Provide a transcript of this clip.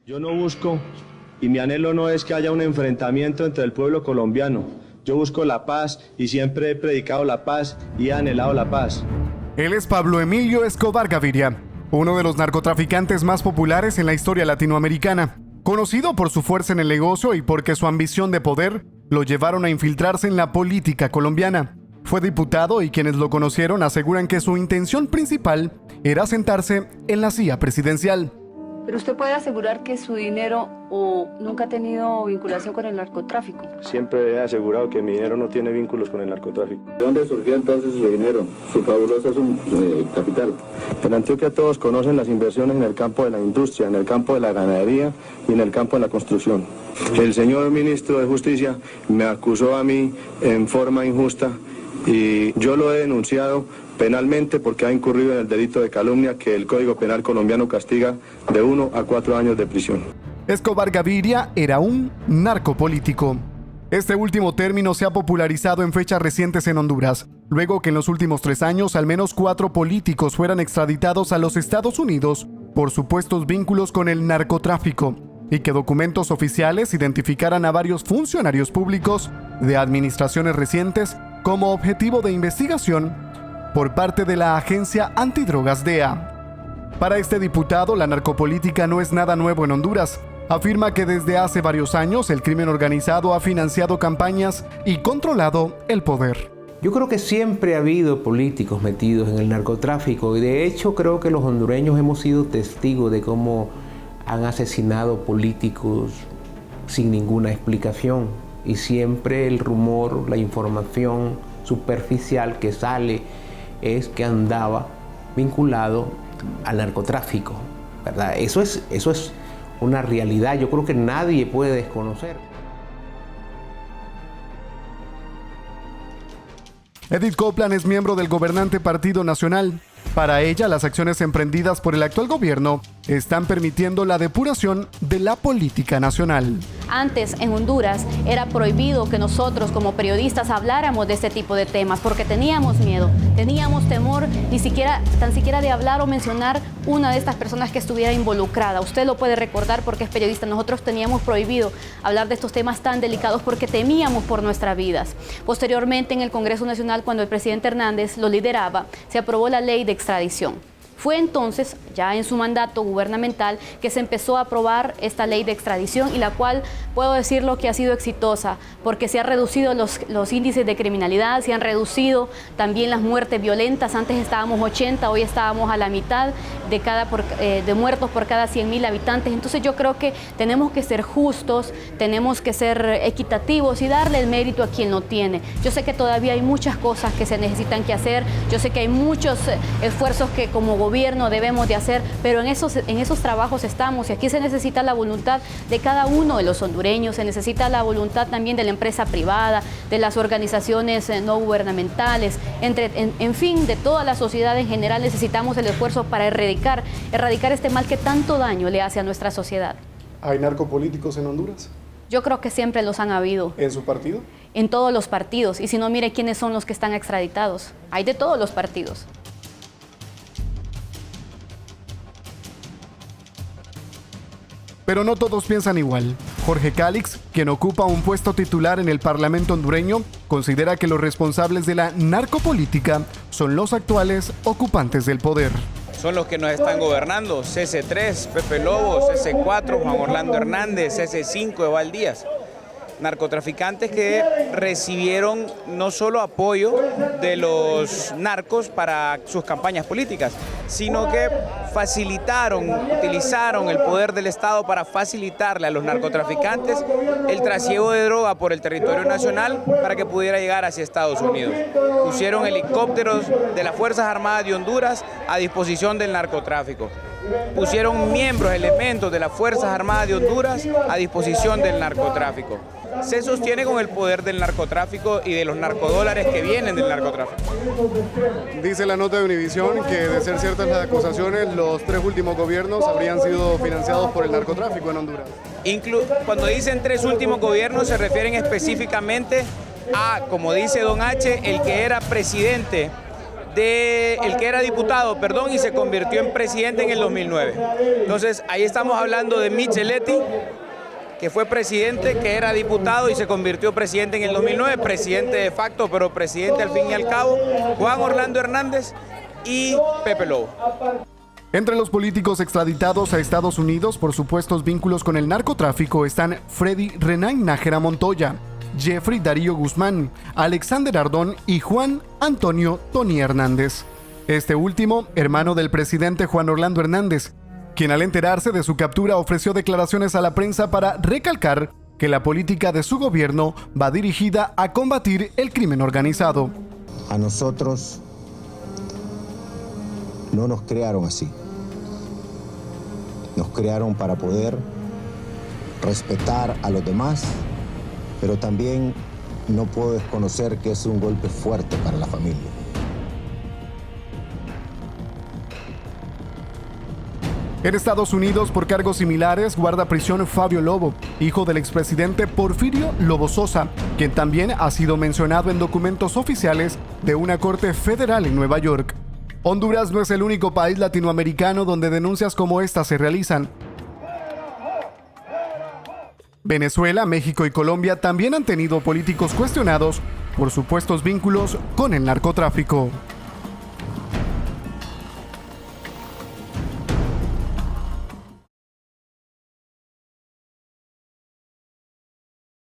Yo no busco, y mi anhelo no es que haya un enfrentamiento entre el pueblo colombiano. Yo busco la paz y siempre he predicado la paz y he anhelado la paz. Él es Pablo Emilio Escobar Gaviria, uno de los narcotraficantes más populares en la historia latinoamericana, conocido por su fuerza en el negocio y porque su ambición de poder lo llevaron a infiltrarse en la política colombiana. Fue diputado y quienes lo conocieron aseguran que su intención principal era sentarse en la silla presidencial. Pero usted puede asegurar que su dinero nunca ha tenido vinculación con el narcotráfico. Siempre he asegurado que mi dinero no tiene vínculos con el narcotráfico. ¿De dónde surgió entonces su dinero, su fabulosa capital? En Antioquia todos conocen las inversiones en el campo de la industria, en el campo de la ganadería y en el campo de la construcción. El señor ministro de Justicia me acusó a mí en forma injusta y yo lo he denunciado penalmente porque ha incurrido en el delito de calumnia que el Código Penal colombiano castiga de 1 a 4 años de prisión. Escobar Gaviria era un narcopolítico. Este último término se ha popularizado en fechas recientes en Honduras, luego que en los últimos 3 años al menos 4 políticos fueran extraditados a los Estados Unidos por supuestos vínculos con el narcotráfico y que documentos oficiales identificaran a varios funcionarios públicos de administraciones recientes como objetivo de investigación por parte de la agencia antidrogas DEA. Para este diputado, la narcopolítica no es nada nuevo en Honduras. Afirma que desde hace varios años el crimen organizado ha financiado campañas y controlado el poder. Yo creo que siempre ha habido políticos metidos en el narcotráfico y de hecho creo que los hondureños hemos sido testigos de cómo han asesinado políticos sin ninguna explicación y siempre el rumor, la información superficial que sale es que andaba vinculado al narcotráfico, ¿verdad? Eso es una realidad, yo creo que nadie puede desconocer. Edith Copland es miembro del gobernante Partido Nacional. Para ella, las acciones emprendidas por el actual gobierno están permitiendo la depuración de la política nacional. Antes, en Honduras, era prohibido que nosotros como periodistas habláramos de este tipo de temas porque teníamos miedo, teníamos temor tan siquiera de hablar o mencionar una de estas personas que estuviera involucrada. Usted lo puede recordar porque es periodista. Nosotros teníamos prohibido hablar de estos temas tan delicados porque temíamos por nuestras vidas. Posteriormente, en el Congreso Nacional, cuando el presidente Hernández lo lideraba, se aprobó la ley de extradición. Fue entonces, ya en su mandato gubernamental, que se empezó a aprobar esta ley de extradición y la cual puedo decirlo que ha sido exitosa porque se han reducido los índices de criminalidad, se han reducido también las muertes violentas. Antes estábamos 80, hoy estábamos a la mitad de muertos por cada 100.000 habitantes. Entonces yo creo que tenemos que ser justos, tenemos que ser equitativos y darle el mérito a quien lo tiene. Yo sé que todavía hay muchas cosas que se necesitan que hacer, yo sé que hay muchos esfuerzos que como gobierno debemos de hacer, pero en esos trabajos estamos y aquí se necesita la voluntad de cada uno de los hondureños, se necesita la voluntad también de la empresa privada, de las organizaciones no gubernamentales, en fin, de toda la sociedad en general. Necesitamos el esfuerzo para erradicar este mal que tanto daño le hace a nuestra sociedad. ¿Hay narcopolíticos en Honduras? Yo creo que siempre los han habido. ¿En su partido? En todos los partidos, y si no, mire quiénes son los que están extraditados. Hay de todos los partidos. Pero no todos piensan igual. Jorge Calix, quien ocupa un puesto titular en el Parlamento hondureño, considera que los responsables de la narcopolítica son los actuales ocupantes del poder. Son los que nos están gobernando: CC3, Pepe Lobo, CC4, Juan Orlando Hernández, CC5, Eval Díaz. Narcotraficantes que recibieron no solo apoyo de los narcos para sus campañas políticas, sino que utilizaron el poder del Estado para facilitarle a los narcotraficantes el trasiego de droga por el territorio nacional para que pudiera llegar hacia Estados Unidos. Pusieron helicópteros de las Fuerzas Armadas de Honduras a disposición del narcotráfico. Pusieron elementos de las Fuerzas Armadas de Honduras a disposición del narcotráfico. Se sostiene con el poder del narcotráfico y de los narcodólares que vienen del narcotráfico. Dice la nota de Univisión que, de ser ciertas las acusaciones, los 3 últimos gobiernos habrían sido financiados por el narcotráfico en Honduras. Cuando dicen 3 últimos gobiernos se refieren específicamente a, como dice Don H., el que era presidente el que era diputado, y se convirtió en presidente en el 2009. Entonces, ahí estamos hablando de Micheletti, que fue presidente, que era diputado y se convirtió presidente en el 2009, presidente de facto, pero presidente al fin y al cabo, Juan Orlando Hernández y Pepe Lobo. Entre los políticos extraditados a Estados Unidos por supuestos vínculos con el narcotráfico están Freddy Renán Nájera Montoya, Jeffrey Darío Guzmán, Alexander Ardón y Juan Antonio Tony Hernández. Este último, hermano del presidente Juan Orlando Hernández, quien al enterarse de su captura ofreció declaraciones a la prensa para recalcar que la política de su gobierno va dirigida a combatir el crimen organizado. A nosotros no nos crearon así. Nos crearon para poder respetar a los demás, pero también no puedo desconocer que es un golpe fuerte para la familia. En Estados Unidos, por cargos similares, guarda prisión Fabio Lobo, hijo del expresidente Porfirio Lobo Sosa, quien también ha sido mencionado en documentos oficiales de una corte federal en Nueva York. Honduras no es el único país latinoamericano donde denuncias como esta se realizan. Venezuela, México y Colombia también han tenido políticos cuestionados por supuestos vínculos con el narcotráfico.